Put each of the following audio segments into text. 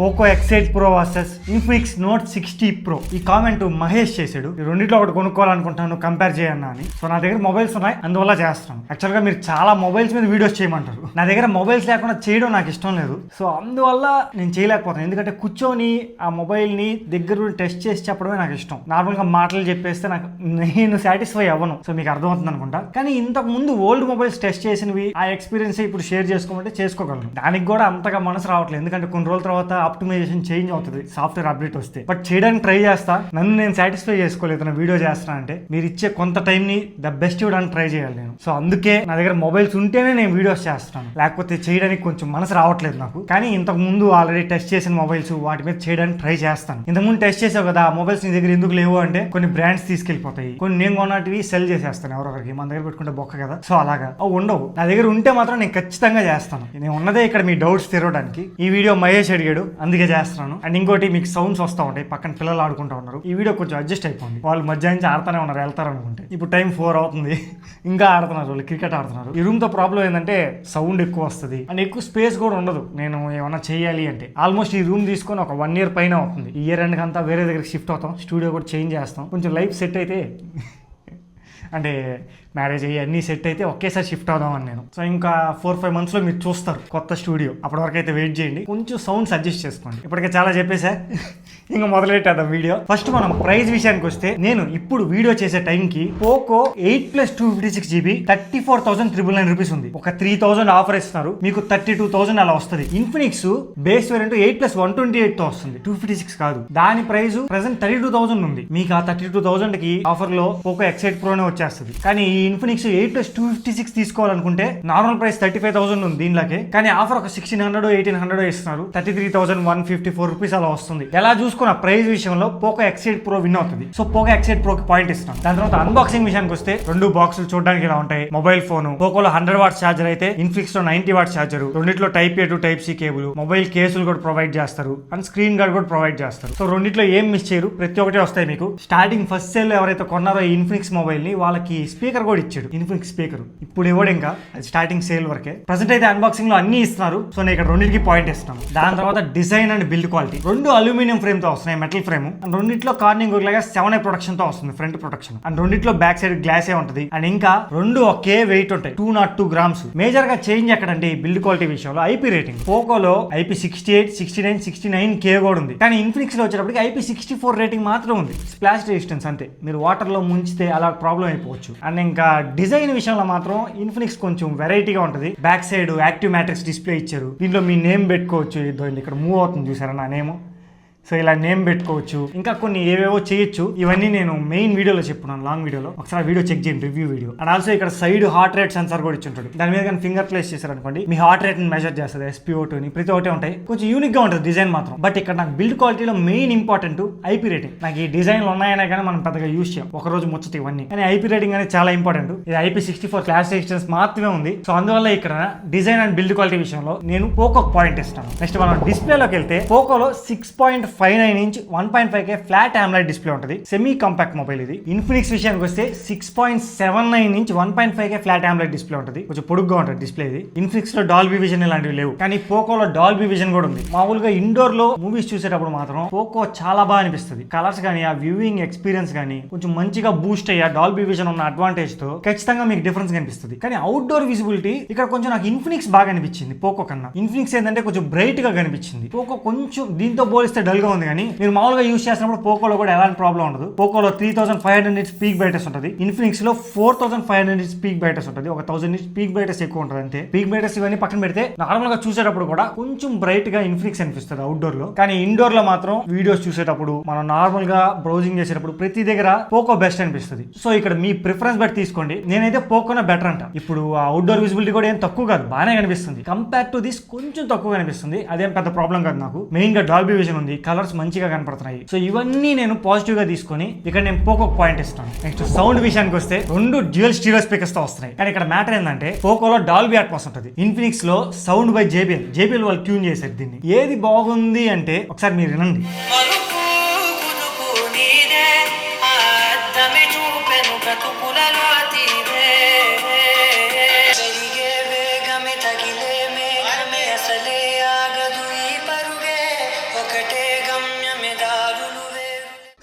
Poco X8 Pro versus Infinix note 60 Pro. ఈ comment Mahesh చేశాడు. ఈ రెండిట్లో ఒకటి కొనుక్కోవాలనుకుంటాను, కంపేర్ చేయన్నా అని. సో నా దగ్గర మొబైల్స్ ఉన్నాయి, అందువల్ల చేస్తాను. యాక్చువల్గా మీరు చాలా మొబైల్స్ మీద వీడియోస్ చేయమంటారు. నా దగ్గర మొబైల్స్ లేకుండా చేయడం నాకు ఇష్టం లేదు. సో అందువల్ల నేను చేయలేకపోతాను. ఎందుకంటే కూర్చొని ఆ మొబైల్ని దగ్గర టెస్ట్ చేసి చెప్పడమే నాకు ఇష్టం. నార్మల్గా మాటలు చెప్పేస్తే నేను సాటిస్ఫై అవ్వను. సో మీకు అర్థమవుతుంది అనుకుంటా. కానీ ఇంతకు ముందు ఓల్డ్ మొబైల్స్ టెస్ట్ చేసినవి ఆ ఎక్స్పీరియన్స్ ఇప్పుడు షేర్ చేసుకోమంటే చేసుకోగలను. దానికి కూడా అంతగా మనసు రావట్లేదు. ఎందుకంటే కొన్ని రోజుల తర్వాత ఆప్టిమైజేషన్ చేంజ్ అవుతుంది సాఫ్ట్వేర్ అప్డేట్ వస్తే. బట్ చేయడానికి ట్రై చేస్తా. నన్ను నేను సాటిస్ఫై చేసుకోలేదు. నా వీడియో చేస్తున్నా అంటే మీరు ఇచ్చే కొంత టైం ని ద బెస్ట్ ఇవ్వడానికి ట్రై చేయాలి నేను. సో అందుకే నా దగ్గర మొబైల్స్ ఉంటేనే నేను వీడియోస్ చేస్తాను, లేకపోతే చేయడానికి కొంచెం మనసు రావట్లేదు నాకు. కానీ ఇంతకు ముందు ఆల్రెడీ టెస్ట్ చేసిన మొబైల్స్ వాటి మీద చేయడానికి ట్రై చేస్తాను. ఇంతకుముందు టెస్ట్ చేసావు కదా, మొబైల్స్ నీ దగ్గర ఎందుకు లేవు అంటే కొన్ని బ్రాండ్స్ తీసుకెళ్లిపోతాయి, కొన్ని నేను కొన్నటివి సెల్ చేసేస్తాను ఎవరొకరికి. మన దగ్గర పెట్టుకుంటే బొక్క కదా. సో అలాగా అవి ఉండవు. నా దగ్గర ఉంటే మాత్రం నేను ఖచ్చితంగా చేస్తాను. నేను ఉన్నదే ఇక్కడ మీ డౌట్స్ తీరడానికి. ఈ వీడియో మహేష్ అడిగాడు, అందుకే చేస్తున్నాను. అండ్ ఇంకోటి మీకు సౌండ్స్ వస్తూ ఉంటాయి, పక్కన పిల్లలు ఆడుకుంటూ ఉన్నారు. ఈ వీడియో కొంచెం అడ్జస్ట్ అయిపోయింది. వాళ్ళు మధ్యాహ్నం నుంచి ఆడుతూనే ఉన్నారు, వెళ్తారు అనుకుంటే. ఇప్పుడు టైం 4 అవుతుంది, ఇంకా ఆడుతున్నారు వాళ్ళు, క్రికెట్ ఆడుతున్నారు. ఈ రూమ్ తో ప్రాబ్లం ఏంటంటే సౌండ్ ఎక్కువ వస్తుంది అండ్ ఎక్కువ స్పేస్ కూడా ఉండదు. నేను ఏమన్నా చేయాలి అంటే ఆల్మోస్ట్ ఈ రూమ్ తీసుకొని ఒక 1 year పైన అవుతుంది. ఈ ఇయర్ ఎండ్ అంతా వేరే దగ్గరికి షిఫ్ట్ అవుతాం, స్టూడియో కూడా చేంజ్ చేస్తాం. కొంచెం లైఫ్ సెట్ అయితే అంటే మ్యారేజ్ అయ్యి అన్నీ సెట్ అయితే ఒకేసారి షిఫ్ట్ అవుదామని నేను. సో ఇంకా 4-5 monthsలో మీరు చూస్తారు కొత్త స్టూడియో. అప్పటి వరకు అయితే వెయిట్ చేయండి, కొంచెం సౌండ్స్ అడ్జస్ట్ చేసుకోండి. ఇప్పటికే చాలా చెప్పేసా, ఇంకా మొదలెట్టేద్దాం వీడియో. ఫస్ట్ మనం ప్రైస్ విషయానికి వస్తే, నేను ఇప్పుడు వీడియో చేసే టైంకి పోకో 8+ 256GB 34,999 రూపీస్ ఉంది. ఒక 3,000 ఆఫర్ ఇస్తున్నారు, మీకు 32,000 అలా వస్తుంది. ఇన్ఫినిక్స్ బేస్ వేరియంట్ 8+ 128 తో వస్తుంది, 256 కాదు. దాని ప్రైస్ ప్రెసెంట్ 32,000 ఉంది. మీకు ఆ 32,000 కి ఆఫర్ లో పోకో X8 Pro వచ్చేస్తుంది. కానీ ఈ ఇన్ఫినిక్స్ 8+ 256 తీసుకోవాలనుకుంటే నార్మల్ ప్రైస్ 35,000 ఉంది దీనిలోకే. కానీ ఆఫర్ ఒక 1,600 1,800 ఇస్తున్నారు, 33,154 రూపీస్ అలా వస్తుంది. ఎలా చూసుకున్న ప్రైస్ విషయంలో పోకో X8 Pro విన్ అవుతుంది. సో పోకో X8 Pro కి పాయింట్ ఇస్తాను. దాని తర్వాత అన్బాక్సింగ్ విషయానికి వస్తే, 2 బాక్సులు చూడడానికి ఇలా ఉంటాయి. మొబైల్ ఫోన్ పోకోలో 100 వాట్స్ ఛార్జర్ అయితే ఇన్ఫినిక్స్ లో 90 వాట్స్ ఛార్జర్. రెండిట్లో Type A to Type C cable, mobile కేసులు కూడా ప్రొవైడ్ చేస్తారు అండ్ స్క్రీన్ గార్డ్ కూడా ప్రొవైడ్ చేస్తారు. సో రెండిట్లో ఏం మిస్ చేయరు, ప్రతి ఒక్కటి వస్తాయి మీకు. స్టార్టింగ్ ఫస్ట్ సేల్ ఎవరైతే కొన్నారో ఈ ఇన్ఫినిక్స్ మొబైల్ ని, వాళ్ళకి స్పీకర్ కూడా ఇచ్చాడు, ఇన్ఫినిక్స్ స్పీకర్. ఇప్పుడు ఇవ్వడు, ఇంకా స్టార్టింగ్ సేల్ వరకే. ప్రెసెంట్ అయితే అన్బాక్సింగ్ లో అన్ని ఇస్తున్నారు. సో నేను ఇక్కడ రెండింటికి పాయింట్ ఇస్తాను. దాని తర్వాత design and build quality, 2 aluminium frame తో వస్తున్నాయి, మెటల్ ఫ్రేమ్. అండ్ రెండిట్లో కార్నింగ్ లాగా 7A ప్రొటెక్షన్ తో వస్తుంది, ఫ్రంట్ ప్రొటెక్షన్. అండ్ రెండిట్లో బ్యాక్ సైడ్ గ్లాసే ఉంటుంది. అండ్ ఇంకా 2 ఒకే వెయిట్ ఉంటాయి, 202 grams. మేజర్ గా చేంజ్ ఎక్కడంటే ఈ బిల్డ్ క్వాలిటీ విషయంలో IP రేటింగ్. పోకోలో IP68, 69, 69K కూడా ఉంది. కానీ ఇన్ఫినిక్స్ లో వచ్చేటప్పటికి IP64 రేటింగ్ మాత్రం ఉంది. స్ప్లాష్ రెసిస్టెన్స్ అంతే, మీరు వాటర్ లో ముంచితే అలా ప్రాబ్లం అయిపోవచ్చు. అండ్ ఇంకా డిజైన్ విషయంలో మాత్రం ఇన్ఫినిక్స్ కొంచెం వెరైటీగా ఉంటుంది. Back side active matrix display ఇచ్చారు. దీంట్లో మీ నేమ్ పెట్టుకోవచ్చు. ఇక్కడ మూవ్ అవుతుంది చూసారా నా నేమ్. సో ఇలా నేమ్ పెట్టుకోవచ్చు, ఇంకా కొన్ని ఏవేవో చేయొచ్చు. ఇవన్నీ నేను మెయిన్ వీడియోలో చెప్పున్నాను, లాంగ్ వీడియోలో. ఒకసారి వీడియో చెక్ చేయండి, రివ్యూ వీడియో. అండ్ ఆల్సో ఇక్కడ సైడ్ హార్ట్ రేట్ సెన్సార్ కూడా ఇచ్చింటాడు. దాని మీద కానీ ఫింగర్ ప్లేస్ చేశారు అనుకోండి, మీ హార్ట్ రేట్ ని మెజర్ చేస్తుంది. SpO2 ని ప్రతి ఒక్కటే ఉంటాయి. కొంచెం యూనిక్ గా ఉంటుంది డిజైన్ మాత్రం. బట్ ఇక్కడ నాకు బిల్డ్ క్వాలిటీలో మెయిన్ ఇంపార్టెంట్ IP రేటింగ్. నాకు ఈ డిజైన్లు ఉన్నాయనే కానీ మనం పెద్దగా యూజ్ చేయం, ఒక రోజు ముచ్చట ఇవన్నీ. కానీ IP రేటింగ్ అనేది చాలా ఇంపార్టెంట్. ఇది IP64 క్లాస్ రెసిస్టెన్స్ మాత్రమే ఉంది. సో అందువల్ల ఇక్కడ డిజైన్ అండ్ బిల్డ్ క్వాలిటీ విషయంలో నేను పోకో పాయింట్ ఇస్తాను. నెక్స్ట్ మనం డిస్ప్లేలోకి వెళ్తే, పోకోలో 6.59 inch 1.5K flat AMOLED display ఉంటుంది. సెమీ కాంపాక్ట్ మొబైల్ ఇది. ఇన్ఫినిక్స్ విషయానికి వస్తే 6.79 inch 1.5K flat AMOLED display ఉంటుంది. కొంచెం పొడుగ్గా ఉంటుంది డిస్ప్లే ఇది. ఇన్ఫినిక్స్ లో డాల్బీ విజన్ ఇలాంటివి లేవు, కానీ పోకోలో డాల్బీ విజన్ కూడా ఉంది. మామూలుగా ఇండోర్ లో మూవీస్ చూసేటప్పుడు మాత్రం పోకో చాలా బాగా అనిపిస్తుంది. కలర్స్ కానీ ఆ వ్యూయింగ్ ఎక్స్పీరియన్స్ కానీ కొంచెం మంచిగా బూస్ట్ అయ్యా డాల్బీ విజన్ ఉన్న అడ్వాంటేజ్ తో ఖచ్చితంగా మీకు డిఫరెన్స్ కనిపిస్తుంది. కానీ అవుట్డోర్ విజిబిలిటీ ఇక్కడ కొంచెం నాకు ఇన్ఫినిక్స్ బాగా అనిపించింది పోకో కన్నా. ఇన్ఫినిక్స్ ఏంటంటే కొంచెం బ్రైట్ గా కనిపించింది, పోకో కొంచెం దీంతో పోలిస్తే డల్ గా ఉంది. కానీ మీరు మామూలుగా యూస్ చేసినప్పుడు పోకోలో కూడా ఎలాంటి ప్రాబ్లం ఉండదు. పోకోలో 3500 nits పీక్ బ్రైట్నెస్ ఉంటుంది. ఇన్ఫినిక్స్ లో 4500 nits పీక్ బ్రైట్నెస్ ఉంటుంది. ఒక 1000 nits పీక్ బ్రైట్నెస్ ఎక్కువ ఉంటుంది అంతే. పీక్ బ్రైట్నెస్ ఇవన్నీ పక్కన పెడితే నార్మల్ గా చూసేటప్పుడు కూడా కొంచెం బ్రైట్ గా ఇన్ఫినిక్స్ అనిపిస్తుంది అవుట్డోర్ లో. కానీ ఇండోర్ లో మాత్రం వీడియోస్ చూసేటప్పుడు, మనం నార్మల్ గా బ్రౌజింగ్ చేసేటప్పుడు ప్రతి దగ్గర పోకో బెస్ట్ అనిపిస్తుంది. సో ఇక్కడ మీ ప్రిఫరెన్స్ బట్టి తీసుకోండి. నేనైతే పోకోనే బెటర్ అంట. ఇప్పుడు ఆ అవుట్డోర్ విజిబిలిటీ కూడా ఏం తక్కువ కాదు, బాగానే కనిపిస్తుంది. కంపేర్ టు దిస్ కొంచెం తక్కువ కనిపిస్తుంది. అదేం పెద్ద ప్రాబ్లం కాదు నాకు. మెయిన్ గా డాల్బీ విజన్ ఉంది, కలర్స్ మంచిగా కనపడుతున్నాయి. సో ఇవన్నీ నేను పాజిటివ్ గా తీసుకొని ఇక్కడ నేను పోకో పాయింట్ ఇస్తాను. నెక్స్ట్ సౌండ్ విషయానికి వస్తే, 2 డ్యూయల్ స్టీరియో స్పీకర్స్ తో వస్తున్నాయి. కానీ ఇక్కడ మ్యాటర్ ఏంటంటే, పోకోలో డాల్బీ అట్మాస్ ఉంటుంది, ఇన్ఫినిక్స్ లో సౌండ్ బై JBL వాళ్ళు ట్యూన్ చేశారు దీన్ని. ఏది బాగుంది అంటే ఒకసారి మీరు వినండి.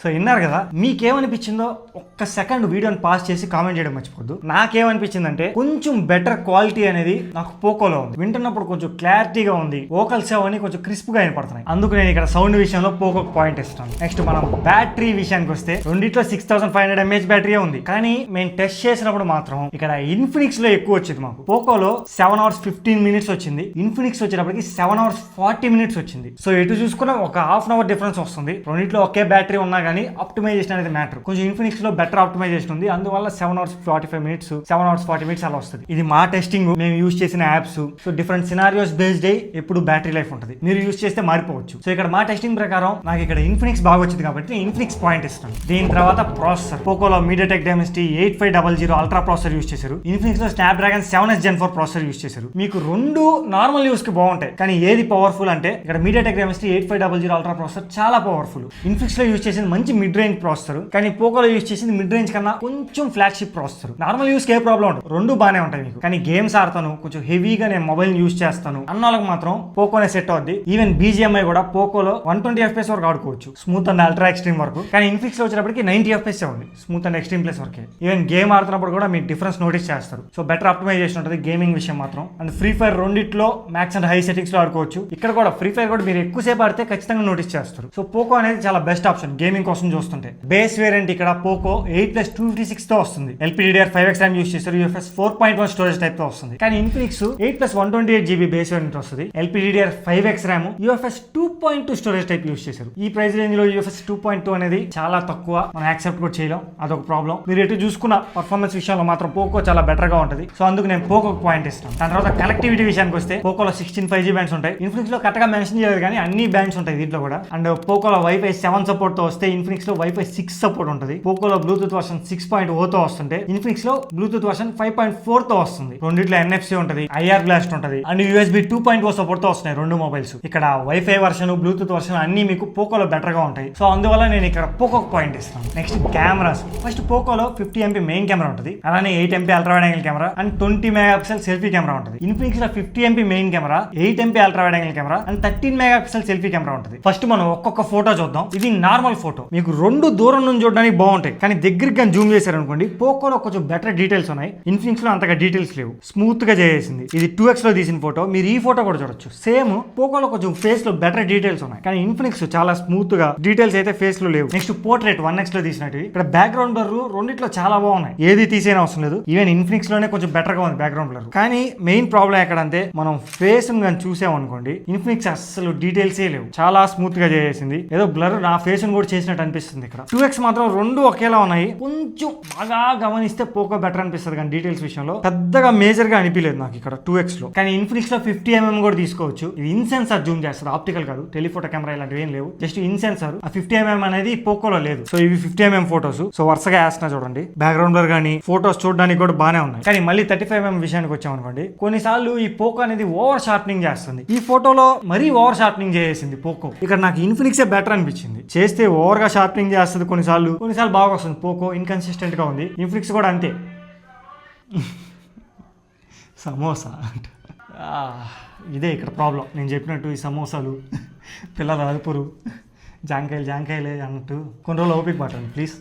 సో విన్నారు కదా, మీకేమనిపించిందో ఒక్క సెకండ్ వీడియోని పాస్ చేసి కామెంట్ చేయడం మర్చిపోద్దు. నాకేమనిపించిందంటే కొంచెం బెటర్ క్వాలిటీ అనేది నాకు పోకోలో ఉంది. వింటున్నప్పుడు కొంచెం క్లారిటీగా ఉంది, వోకల్స్ అవన్నీ కొంచెం క్రిస్ప్ గా వినపడుతున్నాయి. అందుకు నేను ఇక్కడ సౌండ్ విషయంలో పోకో పాయింట్ ఇస్తాను. నెక్స్ట్ మనం బ్యాటరీ విషయానికి వస్తే రెండిట్లో 6500 mAh బ్యాటరీ ఉంది. కానీ మేము టెస్ట్ చేసినప్పుడు మాత్రం ఇక్కడ ఇన్ఫినిక్స్ లో ఎక్కువ వచ్చింది. మాకు పోకోలో 7 hours 15 minutes వచ్చింది, ఇన్ఫినిక్స్ వచ్చేటప్పటికి 7 hours 40 minutes వచ్చింది. సో ఎటు చూసుకున్నా ఒక హాఫ్ అన్ అవర్ డిఫరెన్స్ వస్తుంది. రెండిట్లో ఒకే బ్యాటరీ ఉన్నా కానీ ఆప్టిమైజేషన్ అనేది మ్యాటర్. కొంచెం ఇన్ఫినిక్స్ లో బెటర్ ఆప్టిమైజేషన్ ఉంది, అందువల్ల 7 hours 45 minutes 7 hours 40 minutes అలా వస్తుంది. ఇది మా టెస్టింగ్, మేము యూజ్ చేసిన apps. So different scenarios based అయ్యి ఎప్పుడు బ్యాటరీ లైఫ్ ఉంటుంది, మీరు యూజ్ చేస్తే మారిపోవచ్చు. సో ఇక్కడ మా టెస్టింగ్ ప్రకారం నాకు ఇక్కడ ఇన్ఫినిక్స్ బాగా వచ్చింది కాబట్టి ఇన్ఫినిక్స్ పాయింట్ ఇస్తాను. దీని తర్వాత ప్రాసెసర్, పోకోలో MediaTek Dimensity 8500 ultra processor use చేశారు, ఇన్ఫినిక్స్ లో Snapdragon 7s Gen 4 processor use చేశారు. మీకు రెండు నార్మల్ యూస్ కి బాగుంటాయి, కానీ ఏది పవర్ఫుల్ అంటే ఇక్కడ MediaTek Dimensity 8500 అల్ట్రా ప్రాసెసర్ చాలా పవర్ఫుల్. ఇన్ఫినిక్స్ లో యూజ్ చేసింది మంచి మిడ్ రేంజ్ ప్రాసెసర్, కానీ పోకోలో యూజ్ చేసింది మిడ్ రేంజ్ కన్నా కొంచెం ఫ్లాగ్షిప్ ప్రాసెసర్. నార్మల్ యూస్ కి ఏ ప్రాబ్లం ఉంటుంది, రెండు బాగానే ఉంటాయి మీకు. కానీ గేమ్స్ ఆడతాను, కొంచెం హెవీగా నేను మొబైల్ యూజ్ చేస్తాను అన్న వాళ్ళకి మాత్రం పోకోనే సెట్ అవుద్ది. ఈవెన్ BGMI కూడా పోకోలో 120 FPS వరకు ఆడుకోవచ్చు, స్మూత్ అండ్ అల్ట్రా ఎక్స్ట్రీమ్ వరకు. కానీ ఇన్ఫినిక్స్ లో వచ్చేటప్పటికి 90 FPS ఉంది, స్మూత్ అండ్ ఎక్స్ట్రీమ్ ప్లస్ వరకే. ఈవెన్ గేమ్ ఆడుతున్నప్పుడు కూడా మీకు డిఫరెన్స్ నోటీస్ చేస్తారు. సో బెటర్ ఆప్టిమైజేషన్ ఉంటుంది గేమింగ్ విషయం మాత్రం. అండ్ ఫ్రీ ఫైర్ రెండిట్లో మ్యాక్స్ అండ్ హై సెటింగ్స్ లో ఆడుకోవచ్చు. ఇక్కడ కూడా ఫ్రీ ఫైర్ కూడా మీరు ఎక్కువసేపు ఆడితే ఖచ్చితంగా నోటీస్ చేస్తారు. సో పోకో అనేది చాలా బెస్ట్ ఆప్షన్ గేమింగ్ కోసం చూస్తుంటే. బేస్ వేరియంట్ ఇక్కడ పోకో 8+256 తో వస్తుంది. LPDDR5X RAM యూస్ చేస్తారు, UFS 4.1 స్టోరేజ్ టైప్ తో వస్తుంది. కానీ ఇన్ఫినిక్స్ 8+128GB బేస్ వేరియంట్ వస్తుంది, LPDDR5X RAM, UFS 2.2 storage type use చేశారు. ఈ ప్రైస్ రేంజ్ లో UFS 2.2 అనేది చాలా తక్కువ, మనం యాక్సెప్ట్ కూడా చేయలేం, అదొక ప్రాబ్లం. మీరు ఎటు చూసుకున్న పర్ఫార్మెన్స్ విషయంలో మాత్రం పోకో చాలా బెటర్ గా ఉంటుంది. సో అందుకు నేను పోకో పాయింట్ ఇస్తాను. దాని తర్వాత కనెక్టివిటీ విషయానికి వస్తే పోకోలో 16 5G బ్యాండ్స్ ఉంటాయి. ఇన్ఫినిక్స్ లో కరెక్ట్ గా మెన్షన్ చేయలేదు కానీ అన్ని బ్యాండ్స్ ఉంటాయి దీంట్లో కూడా. అండ్ పోకోలో Wi-Fi 7 సపోర్ట్ తో వస్తే ఇన్ఫినిక్స్ లో Wi-Fi 6 సపోర్ట్ ఉంటుంది. పోకోలో బ్లూటూత్ వర్షన్ 6.0 తో వస్తుంటే ఇన్ఫినిక్స్ లో బ్లూటూత్ వర్షన్ 5.4 తో వస్తుంది. రెండిట్లో NFC ఉంటుంది, IR బ్లాస్ట్ ఉంటుంది, అండ్ USB 2.0 సపోర్ట్ తో వస్తున్నాయి రెండు మొబైల్స్. ఇక్కడ Wi-Fi వర్షన్, బ్లూటూత్ వర్షన్ అన్ని మీకు పోకోలో బెటర్ గా ఉంటాయి. సో అందువల్ల నేను ఇక్కడ పోకో పాయింట్ ఇస్తాను. నెక్స్ట్ కెమెరాస్, ఫస్ట్ పోకోలో 50 MP మెయిన్ కెమెరా ఉంటుంది, అలానే 8 MP ultra wide angle camera and 20 MP selfie camera ఉంటుంది. ఇన్ఫినిక్స్ లో 50 MP main camera, 8 MP ultra wide angle camera and 13 MP selfie camera ఉంటుంది. ఫస్ట్ మనం ఒక్కొక్క photo చూద్దాం. ఇది నార్మల్ ఫోటో, మీకు రెండు దూరం నుంచి చూడడానికి బాగుంటాయి, కానీ దగ్గరికి జూమ్ చేశారు అనుకోండి పోకోలో కొంచెం బెటర్ డీటెయిల్స్ ఉన్నాయి. ఇన్ఫినిక్స్ లో అంతగా డీటెయిల్స్ లేవు, స్మూత్ గా చేసింది. ఇది 2x లో తీసిన ఫోటో, మీరు ఈ ఫోటో కూడా చూడొచ్చు. సేమ్ పోకోలో కొంచెం ఫేస్ లో బెటర్ డీటెయిల్స్ ఉన్నాయి, కానీ ఇన్ఫినిక్స్ చాలా స్మూత్ గా డీటెయిల్స్ అయితే ఫేస్ లో లేవు. నెక్స్ట్ పోర్ట్రేట్ 1x లో తీసినట్టు. ఇక్కడ బ్యాక్గ్రౌండ్ బ్లర్ రెండిట్లో చాలా బాగున్నాయి, ఏది తీసేన అవసరం లేదు. ఈవెన్ ఇన్ఫినిక్స్ లోనే కొంచెం బెటర్ గా ఉంది బ్యాక్గ్రౌండ్ బ్లర్. కానీ మెయిన్ ప్రాబ్లం ఎక్కడంటే మనం ఫేస్ కానీ చూసామనుకోండి ఇన్ఫినిక్స్ అసలు డీటెయిల్సే లేవు, చాలా స్మూత్ గా చేసింది. ఏదో బ్లర్ నా ఫేస్ కూడా చేసినట్టు అనిపిస్తుంది. ఇక్కడ 2x మాత్రం రెండు ఒకేలా ఉన్నాయి. కొంచెం బాగా గమనిస్తే పోకో బెటర్ అనిపిస్తుంది, కానీ డీటెయిల్స్ విషయంలో పెద్దగా మేజర్ గా అనిపించలేదు నాకు ఇక్కడ 2x లో. కానీ ఇన్ఫినిక్స్ లో 50 mm కూడా తీసుకోవచ్చు. ఇది ఇన్సెన్సార్ జూమ్ చేస్తుంది, ఆప్టికల్ కాదు. టెలిఫోటో కెమెరా ఇలాంటివి ఏం లేవు, జస్ట్ ఇన్సెన్సార్. ఆ 50 mm అనేది పోకోలో లేదు. సో ఇవి 50 mm ఫోటోస్. సో వరుసగా వేస్తున్నా చూడండి, బ్యాక్గ్రౌండ్ బ్లర్ కానీ ఫోటోస్ చూడడానికి కూడా బాగానే ఉన్నాయి. కానీ మళ్ళీ 35 mm విషయానికి వచ్చాం అనుకోండి, కొన్నిసార్లు ఈ పోకో అనేది ఓవర్ షార్పనింగ్ చేస్తుంది. ఈ ఫోటోలో మరీ ఓవర్ షార్పనింగ్ చేసింది పోకో. ఇక్కడ నాకు ఇన్ఫినిక్సే బెటర్ అనిపించింది. చేస్తే ఓవర్ గా షార్పనింగ్ చేస్తుంది కొన్నిసార్లు బాగా వస్తుంది. పోకో ఇన్కన్సిస్టెంట్ గా ఉంది. ఇన్ఫినిక్స్ కూడా అంతే. సమోసా ఇదే ఇక్కడ ప్రాబ్లం. నేను చెప్పినట్టు ఈ సమోసాలు పిల్లలు అదుపురు జాంకాయలే అన్నట్టు కొన్ని రోజులు ఓపిక పట్టండి ప్లీజ్.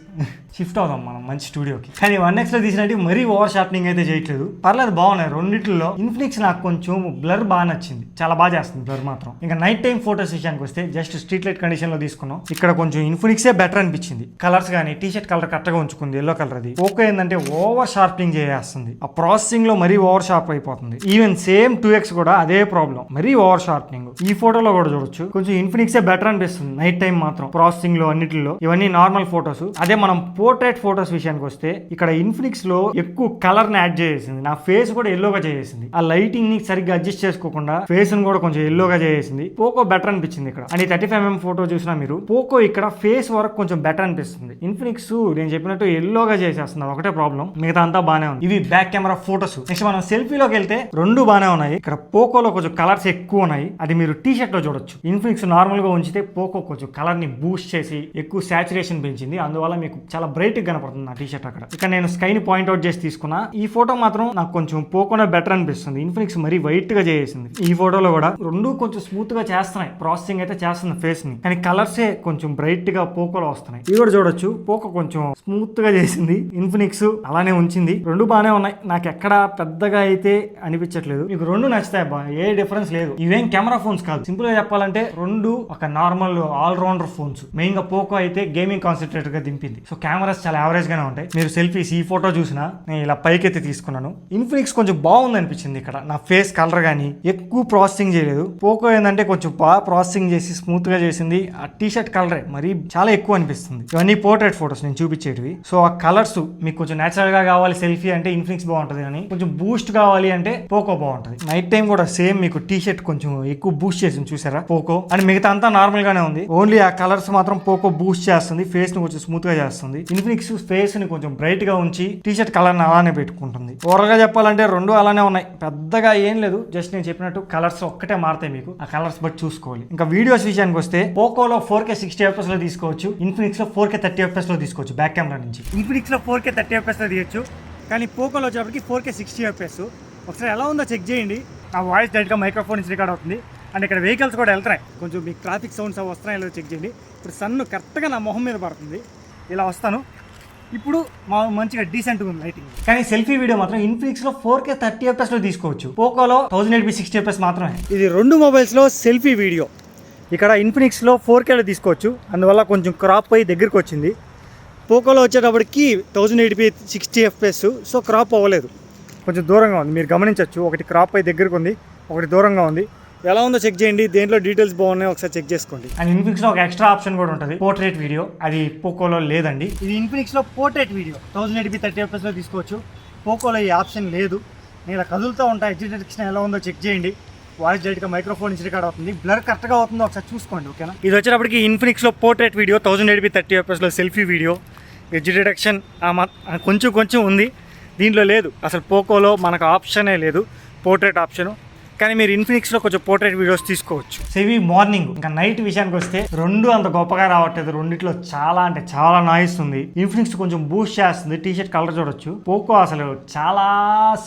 షిఫ్ట్ అవుదాం మనం మంచి స్టూడియోకి. కానీ 1x లో తీసినట్టు మరీ ఓవర్ షార్పనింగ్ అయితే చేయట్లేదు, పర్లేదు బాగున్నాయి రెండిట్లో. ఇన్ఫినిక్స్ నాకు కొంచెం బ్లర్ బాగా నచ్చింది, చాలా బాగా చేస్తుంది బ్లర్ మాత్రం. ఇంకా నైట్ టైం ఫోటోస్ విషయానికి వస్తే జస్ట్ స్ట్రీట్ లైట్ కండిషన్ లో తీసుకున్నాం. ఇక్కడ కొంచెం ఇన్ఫినిక్సే బెటర్ అనిపించింది. కలర్స్ కానీ టీ షర్ట్ కలర్ కరెక్ట్గా ఉంచుకుంది, ఎల్లో కలర్. అది ఓకే ఏంటంటే ఓవర్ షార్పనింగ్ చేస్తుంది, ఆ ప్రాసెసింగ్ లో మరీ ఓవర్ షార్ప్ అయిపోతుంది. ఈవెన్ సేమ్ 2x కూడా అదే ప్రాబ్లం, మరీ ఓవర్ షార్పనింగ్. ఈ ఫోటోలో కూడా చూడొచ్చు, కొంచెం ఇన్ఫినిక్సే బెటర్ అనిపిస్తుంది నైట్ టైం మాత్రం ప్రాసెసింగ్ లో అన్నిటిలో. ఇవన్నీ నార్మల్ ఫోటోస్. అదే మనం పోర్ట్రేట్ ఫోటోస్ విషయానికి వస్తే ఇక్కడ ఇన్ఫినిక్స్ లో ఎక్కువ కలర్ ని యాడ్ చేసేసింది. నా ఫేస్ కూడా ఎల్లోగా చేసేసింది, ఆ లైటింగ్ ని సరిగ్గా అడ్జస్ట్ చేసుకోకుండా ఫేస్ ని కూడా కొంచెం ఎల్లోగా చేసేసింది. పోకో బెటర్ అనిపించింది ఇక్కడ. అండ్ 35 mm ఫోటో చూసినా మీరు పోకో ఇక్కడ ఫేస్ వరకు కొంచెం బెటర్ అనిపిస్తుంది. ఇన్ఫినిక్స్ నేను చెప్పినట్టు ఎల్లోగా చేసేస్తుంది, ఒకటే ప్రాబ్లం, మిగతా అంతా బానే ఉంది. ఇవి బ్యాక్ కెమెరా ఫోటోస్. నెక్స్ట్ మనం సెల్ఫీలోకి వెళ్తే రెండు బానే ఉన్నాయి. ఇక్కడ పోకోలో కొంచెం కలర్స్ ఎక్కువ ఉన్నాయి, అది మీరు టీ షర్ట్ లో చూడొచ్చు. ఇన్ఫినిక్స్ నార్మల్ గా ఉంచితే పోకో కొంచెం కలర్ ని బూస్ట్ చేసి ఎక్కువ సాచురేషన్ పెంచింది. అందువల్ల మీకు చాలా బ్రైట్ గా కనపడుతుంది నా టీ షర్ట్ అక్కడ. ఇక్కడ నేను స్కై ని పాయింట్అవుట్ చేసి తీసుకున్నా. ఈ ఫోటో మాత్రం నాకు కొంచెం పోకోనే బెటర్ అనిపిస్తుంది. ఇన్ఫినిక్స్ మరీ వైట్ గా చేసింది. ఈ ఫోటోలో కూడా రెండు కొంచెం స్మూత్ గా చేస్తున్నాయి, ప్రాసెసింగ్ అయితే చేస్తుంది ఫేస్ ని, కానీ కలర్సే కొంచెం బ్రైట్ గా పోకోలో వస్తున్నాయి. ఇది కూడా చూడొచ్చు, పోకో కొంచెం స్మూత్ గా చేసింది, ఇన్ఫినిక్స్ అలానే ఉంచింది. రెండు బాగానే ఉన్నాయి, నాకు ఎక్కడ పెద్దగా అయితే అనిపించట్లేదు. మీకు రెండు నచ్చుతాయి బా, ఏ డిఫరెన్స్ లేదు. ఇవేం కెమెరా ఫోన్స్ కాదు, సింపుల్ గా చెప్పాలంటే రెండు ఒక normal all rounder phones. Main గా పోకో అయితే గేమింగ్ కాన్సన్ట్రేటర్ గా దింపింది. సో కెమెరాస్ చాలా యావరేజ్ గానే ఉంటాయి. మీరు సెల్ఫీస్ ఈ ఫోటో చూసినా నేను ఇలా పైకెత్తి తీసుకున్నాను. ఇన్ఫినిక్స్ కొంచెం బాగుంది అనిపించింది. ఇక్కడ నా ఫేస్ కలర్ గానీ ఎక్కువ ప్రాసెసింగ్ చేయలేదు. పోకో ఏంటంటే కొంచెం బాగా ప్రాసెసింగ్ చేసి స్మూత్ గా చేసింది. ఆ టీ షర్ట్ కలరే మరి చాలా ఎక్కువ అనిపిస్తుంది. ఇవన్నీ పోర్ట్రేట్ ఫోటోస్ నేను చూపించేటివి. సో ఆ కలర్స్ మీకు కొంచెం నేచురల్ గా కావాలి సెల్ఫీ అంటే ఇన్ఫినిక్స్ బాగుంటుంది, కానీ కొంచెం బూస్ట్ కావాలి అంటే పోకో బాగుంటుంది. నైట్ టైం కూడా సేమ్ మీకు టీ షర్ట్ కొంచెం ఎక్కువ బూస్ట్ చేసింది చూసారా పోకో, అండ్ మిగతా అంతా నార్మల్ గానే ఉంది. ఓన్లీ ఆ కలర్స్ మాత్రం పోకో బూస్ట్ చేస్తుంది, ఫేస్ ని కొంచెం స్మూత్ గా చేస్తుంది. ఇన్ఫినిక్స్ ఫేస్ ని కొంచెం బ్రైట్ గా ఉంచి టీ షర్ట్ కలర్ ని అలానే పెట్టుకుంటుంది. ఓవరాల్ గా చెప్పాలంటే రెండు అలానే ఉన్నాయి, పెద్దగా ఏం లేదు. జస్ట్ నేను చెప్పినట్టు కలర్స్ ఒక్కటే మారుతాయి, మీకు ఆ కలర్స్ బట్టి చూసుకోవాలి. ఇంకా వీడియోస్ విషయానికి వస్తే పోకోలో 4K 60 fps లో తీసుకోవచ్చు, ఇన్ఫినిక్స్ లో 4K 30 fps లో తీసుకోవచ్చు. బ్యాక్ కెమెరా నుంచి ఇన్ఫినిక్స్ లో 4K 30 fps లో తీయచ్చు, కానీ పోకోలో వచ్చేప్పటికి 4K 60 fps. ఒకసారి ఎలా ఉందో చెక్ చేయండి. నా వాయిస్ డైరెక్ట్గా మైక్రోఫోన్ నుంచి రికార్డ్ అవుతుంది, అండ్ ఇక్కడ వెహికల్స్ కూడా వెళ్తున్నాయి. కొంచెం మీకు ట్రాఫిక్ సౌండ్స్ అవి వస్తున్నాయి లేదో చెక్ చేయండి. ఇప్పుడు సన్ను కరెక్ట్గా నా మొహం మీద పడుతుంది. ఇలా వస్తాను ఇప్పుడు మంచిగా డీసెంట్గా ఉంది లైటింగ్. కానీ సెల్ఫీ వీడియో మాత్రం ఇన్ఫినిక్స్ లో 4K 30 fps లో తీసుకోవచ్చు, పోకోలో 1080p 60 fps మాత్రమే. ఇది రెండు మొబైల్స్ లో సెల్ఫీ వీడియో. ఇక్కడ ఇన్ఫినిక్స్ లో 4K లో తీసుకోవచ్చు, అందువల్ల కొంచెం క్రాప్ అయ్యి దగ్గరికి వచ్చింది. పోకోలో వచ్చేటప్పటికి 1080p 60 fps, సో క్రాప్ అవ్వలేదు, కొంచెం దూరంగా ఉంది. మీరు గమనించవచ్చు, ఒకటి క్రాప్ అయ్యి దగ్గరికి ఉంది, ఒకటి దూరంగా ఉంది. ఎలా ఉందో చెక్ చేయండి, దేంట్లో డీటెయిల్స్ బాగున్నాయో ఒకసారి చెక్ చేసుకోండి. అండ్ ఇన్ఫినిక్స్ లో ఒక ఎక్స్ట్రా ఆప్షన్ కూడా ఉంటుంది, పోర్ట్రేట్ వీడియో. అది పోకోలో లేదండి. ఇది ఇన్ఫినిక్స్ లో పోర్ట్రేట్ వీడియో 1080p 30 fps లో తీసుకోవచ్చు, పోకోలో ఈ ఆప్షన్ లేదు. నేను ఇలా కదులుతూ ఉంటాయి, ఎడ్జ్ డిటెక్షన్ ఎలా ఉందో చెక్ చేయండి. వాయిస్ డైరెక్ట్గా మైక్రోఫోన్ నుంచి రికార్డ్ అవుతుంది, బ్లర్ కరెక్ట్గా అవుతుందో ఒకసారి చూసుకోండి, ఓకేనా. ఇది వచ్చేటప్పటికి ఇన్ఫినిక్స్ లో పోర్ట్రేట్ వీడియో 1080p 30 fps లో సెల్ఫీ వీడియో. ఎడ్జ్ డిటెక్షన్ కొంచెం ఉంది, దీంట్లో లేదు. అసలు పోకోలో మనకు ఆప్షనే లేదు పోర్ట్రేట్ ఆప్షను, కానీ మీరు ఇన్ఫినిక్స్లో కొంచెం పోర్ట్రేట్ వీడియోస్ తీసుకోవచ్చు. సెవీ మార్నింగ్ ఇంకా నైట్ విషయానికి వస్తే రెండు అంత గొప్పగా రావట్లేదు. రెండిట్లో చాలా అంటే చాలా నాయిస్ ఉంది. ఇన్ఫినిక్స్ కొంచెం బూస్ట్ చేస్తుంది, టీ షర్ట్ కలర్ చూడొచ్చు. పోకో అసలు చాలా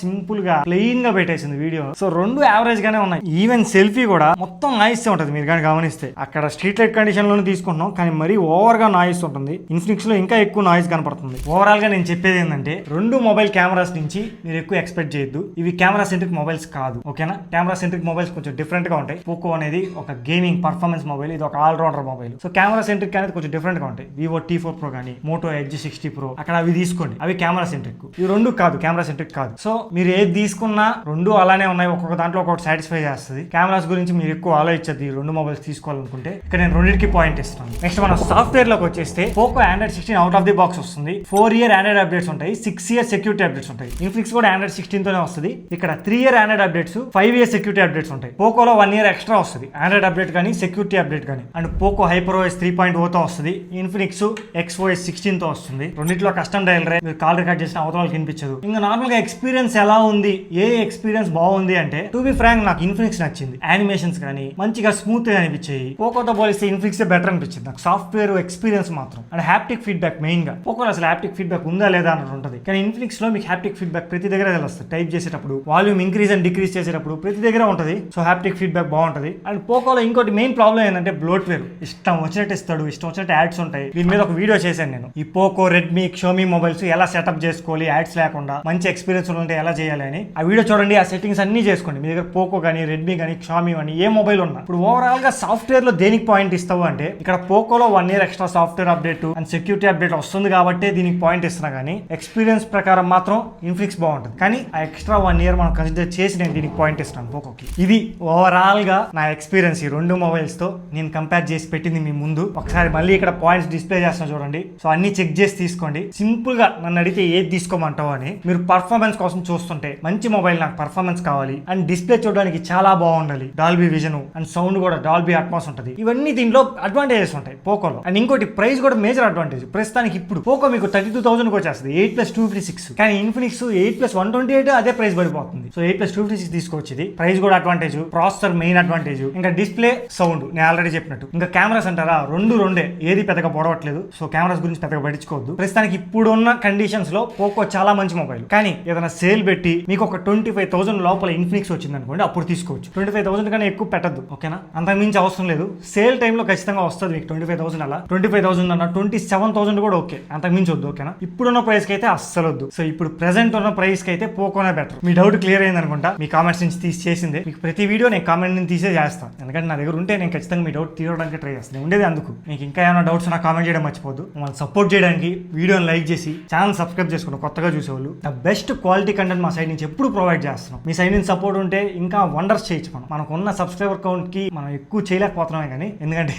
సింపుల్ గా ప్లెయిన్ గా పెట్టేసింది వీడియో. సో రెండు యావరేజ్ గానే ఉన్నాయి. ఈవెన్ సెల్ఫీ కూడా మొత్తం నాయిస్ ఉంటుంది, మీరు కానీ గమనిస్తే. అక్కడ స్ట్రీట్ లైట్ కండిషన్ లోనే తీసుకుంటున్నాం, కానీ మరీ ఓవర్ గా నాయిస్ ఉంటుంది. ఇన్ఫినిక్స్ లో ఇంకా ఎక్కువ నాయిస్ కనపడుతుంది. ఓవరాల్ గా నేను చెప్పేది ఏంటంటే, రెండు మొబైల్ కెమెరాస్ నుంచి మీరు ఎక్కువ ఎక్స్పెక్ట్ చేయొద్దు. ఇవి కెమెరా సెంట్రిక్ మొబైల్స్ కాదు, ఓకేనా. కెమెరా సెంట్రిక్ మొబైల్స్ కొంచెం డిఫరెంట్ గా ఉంటాయి. పోకో అనేది ఒక గేమింగ్ పర్ఫార్మెన్స్ మొబైల్, ఇది ఒక all rounder mobile. So camera centric అనేది కొంచెం డిఫరెంట్ గా ఉంటాయి. వివో T4 Pro కానీ మోటో ఎడ్జ్ 60 Pro, అక్కడ అవి తీసుకోండి, అవి కెమెరా సెంట్రిక్. ఇవి రెండు కాదు, కెమెరా సెంట్రిక్ కాదు. సో మీరు ఏది తీసుకున్నా రెండు అలానే ఉన్నాయి, ఒక్కొక్క దాంట్లో ఒకటి సాటిస్ఫై చేస్తుంది. కెమెరాస్ గురించి మీరు ఎక్కువ ఆలోచించద్దు ఈ రెండు మొబైల్స్ తీసుకోవాలనుకుంటే. ఇక్కడ నేను రెండింటికి పాయింట్ ఇస్తాను. నెక్స్ట్ మనం సాఫ్ట్వేర్ లోకి వచ్చేస్తే, Poco Android 16 out of the box వస్తుంది. 4 year Android అప్డేట్స్ ఉంటాయి, 6 year సెక్యూరిటీ అప్డేట్స్ ఉంటాయి. ఇన్ఫినిక్స్ కూడా Android 16 తోనే వస్తుంది. ఇక్కడ 3 year Android updates, 5 year security updates ఉంటాయి. పోకోలో 1 year ఎక్స్ట్రా వస్తుంది, ఆండ్రాయిడ్ అప్డేట్ కానీ సెక్యూరిటీ అప్డేట్ కానీ. అండ్ పోకో HyperOS 3.0 తో వస్తుంది, ఇన్ఫినిక్స్ XOS 16 తో వస్తుంది. రెండింటిలో కస్టమ్ డైలరే, మీరు కాల్ రికార్డ్ చేసిన అవతల కనిపించదు. ఇంకా నార్మల్ గా ఎక్స్పీరియన్స్ ఎలా ఉంది, ఏ ఎక్స్పీరియన్స్ బాగుంది అంటే, టు బి ఫ్రాంక్ నాకు ఇన్ఫినిక్స్ నచ్చింది. యానిమేషన్స్ కానీ మంచిగా స్మూత్ గా అనిపించాయి. పోకోతో పోలిస్తే ఇన్ఫినిక్స్ బెటర్ అనిపించింది నాకు సాఫ్ట్వేర్ ఎక్స్పీరియన్స్ మాత్రం. అండ్ హ్యాప్టిక్ ఫీడ్బ్యాక్ మెయిన్ గా, పోకోలో అసలు హ్యాప్టిక్ ఫీడ్బ్యాక్ ఉందా లేదా అన్నది ఉంటుంది, కానీ ఇన్ఫినిక్స్ లో మీకు హ్యాప్టిక్ ఫీడ్బ్యాక్ ప్రతి దగ్గర తెలుస్తుంది. టైప్ చేసేటప్పుడు, వాల్యూమ్ ఇంక్రీజ్ అండ్ డిక్రీజ్ చేసేటప్పుడు ప్రతి దగ్గర ఉంటుంది. సో హ్యాప్టిక్ ఫీడ్బ్యాక్ బాగుంటుంది. అండ్ పోకోలో ఇంకోటి మెయిన్ ప్రాబ్లం ఏంటంటే బ్లోట్వేర్. ఇష్టం వచ్చినట్టు ఇస్తాడు, ఇష్టం వచ్చినట్టు యాడ్స్ ఉంటాయి. దీని మీద ఒక వీడియో చేశాను నేను, ఈ పోకో, రెడ్మీ, షోమీ మొబైల్స్ ఎలా సెటప్ చేసుకోవాలి యాడ్స్ లేకుండా మంచి ఎక్స్పీరియన్స్ ఉంటే ఎలా చేయాలి అని. ఆ వీడియో చూడండి, ఆ సెట్టింగ్స్ అన్ని చేసుకోండి. మీ దగ్గర పోకో కానీ, రెడ్మీ కానీ, షోమీ కానీ ఏ మొబైల్ ఉన్నా. ఇప్పుడు ఓవరాల్ గా సాఫ్ట్వేర్ లో దేనికి పాయింట్ ఇస్తావు అంటే, ఇక్కడ పోకోలో 1 year extra software update and security update వస్తుంది కాబట్టి దీనికి పాయింట్ ఇస్తున్నా, కానీ ఎక్స్పీరియన్స్ ప్రకారం మాత్రం ఇన్ఫినిక్స్ బాగుంటుంది. కానీ ఆ ఎక్స్ట్రా 1 year మనం కన్సిడర్ చేసి నేను దీనికి పాయింట్ ఇస్తాను పోకోకి. ఇది ఓవరాల్ గా నా ఎక్స్పీరియన్స్ ఈ రెండు మొబైల్స్ తో నేను కంపేర్ చేసి పెట్టింది మీ ముందు. ఒకసారి మళ్ళీ ఇక్కడ పాయింట్స్ డిస్ప్లే చేస్తున్నా చూడండి. సో అన్ని చెక్ చేసి తీసుకోండి. సింపుల్ గా నన్ను అడిగితే ఏది తీసుకోమంటావు అని, మీరు పర్ఫార్మెన్స్ కోసం చూస్తుంటే మంచి మొబైల్, నాకు పర్ఫార్మెన్స్ కావాలి అండ్ డిస్ప్లే చూడడానికి చాలా బాగుండాలి, డాల్బీ విజన్ అండ్ సౌండ్ కూడా డాల్బీ అట్మాస్ ఉంటుంది. ఇవన్నీ దీంట్లో అడ్వాంటేజెస్ ఉంటాయి పోకోలో. అండ్ ఇంకోటి ప్రైస్ కూడా మేజర్ అడ్వాంటేజ్. ప్రస్తుతానికి ఇప్పుడు పోకో మీకు 32,000 కి వచ్చేస్తుంది, 8+256. కానీ ఇన్ఫినిక్స్ 8+128 అదే ప్రైస్ పడిపోతుంది. సో 8+256 తీసుకోవచ్చు. ప్రైస్ కూడా అడ్వాంటేజ్, ప్రాసెసర్ మెయిన్ అడ్వాంటేజ్, ఇంకా డిస్ప్లే సౌండ్ నేను ఆల్రెడీ చెప్పినట్టు. ఇంకా కెమెరాస్ అంటారా రెండే, ఏది పెద్దగా పొడవట్లేదు. సో కెమెరాస్ గురించి పెద్దగా పట్టించుకోవద్దు. ప్రస్తుతానికి ఇప్పుడున్న కండిషన్స్ లో పోకో చాలా మంచి మొబైల్. కానీ ఏదైనా సేల్ పెట్టి మీకు ఒక 25,000 లోపల ఇన్ఫినిక్స్ వచ్చింది అనుకోండి, అప్పుడు తీసుకోవచ్చు. 25,000 కన్నా ఎక్కువ పెట్టద్దు, ఓకేనా? అంతకు మించి అవసరం లేదు. సేల్ టైంలో ఖచ్చితంగా వస్తుంది మీకు 25,000. అలా 25,000 అన్న 27,000 కూడా ఓకే, అంతకు మించి వద్దు, ఓకేనా? ఇప్పుడున్న ప్రైస్ కి అయితే అస్సలు వద్దు. సో ఇప్పుడు ప్రెసెంట్ ఉన్న ప్రైస్ కి అయితే పోకోనే బెటర్. మీ డౌట్ క్లియర్ అయింది అనుకుంటా. మీ కామెంట్స్ నుంచి తీసి చేసిందే. మీకు ప్రతి వీడియో నేను కామెంట్ నుంచి తీసే చేస్తాను, ఎందుకంటే నా దగ్గర ఉంటే నేను ఖచ్చితంగా మీ డౌట్ తీయడానికి ట్రై చేస్తాను. ఉండేది అందుకు. మీకు ఇంకా ఏమైనా డౌట్స్ నా కామెంట్ చేయడం మర్చిపోద్దు. మమ్మల్ని సపోర్ట్ చేయడానికి వీడియోని లైక్ చేసి ఛానల్ సబ్స్క్రైబ్ చేసుకుని కొత్తగా చూసేవాళ్ళు ద బెస్ట్ క్వాలిటీ కంటెంట్ మా సైడ్ నుంచి ఎప్పుడు ప్రొవైడ్ చేస్తున్నాం. మీ సైడ్ నుంచి సపోర్ట్ ఉంటే ఇంకా వండర్స్ చేయొచ్చు. మనకు ఉన్న సబ్స్క్రైబర్ కౌంట్ కి మనం ఎక్కువ చేయలేకపోతున్నామే, కానీ ఎందుకంటే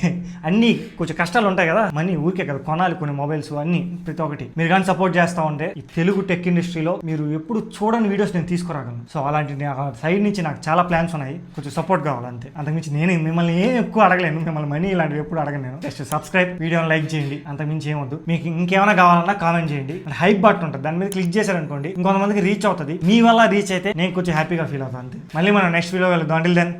అన్ని కొంచెం కష్టాలు ఉంటాయి కదా, మనీ ఊరికే కదా కొనాలి, కొన్ని మొబైల్స్ అన్ని ప్రతి ఒక్కటి. మీరు కానీ సపోర్ట్ చేస్తా ఉంటే ఈ తెలుగు టెక్ ఇండస్ట్రీలో మీరు ఎప్పుడు చూడని వీడియోస్ నేను తీసుకురాగలను. సో అలాంటి సైడ్ నుంచి నాకు చాలా ప్లాన్స్ ఉన్నాయి. కొంచెం సపోర్ట్ కావాలి అంతే. అంతకుమించి నేను మిమ్మల్ని ఏం ఎక్కువ అడగలేను. మిమ్మల్ని మనీ ఇలాంటివి ఎప్పుడు అడగను నేను. జస్ట్ సబ్స్క్రైబ్, వీడియోని లైక్ చేయండి, అంతకుమించి ఏమొద్దు. మీకు ఇంకేమైనా కావాలన్నా కామెంట్ చేయండి. హైప్ బటన్ ఉంటుంది, దాని మీద క్లిక్ చేశారనుకోండి ఇంకొంతమందికి రీచ్ అవుతుంది. మీ వల్ల రీచ్ అయితే నేను కొంచెం హ్యాపీగా ఫీల్ అవుతాను అంతే. మళ్ళీ మనం నెక్స్ట్ వీడియో వెళ్దాం. Until then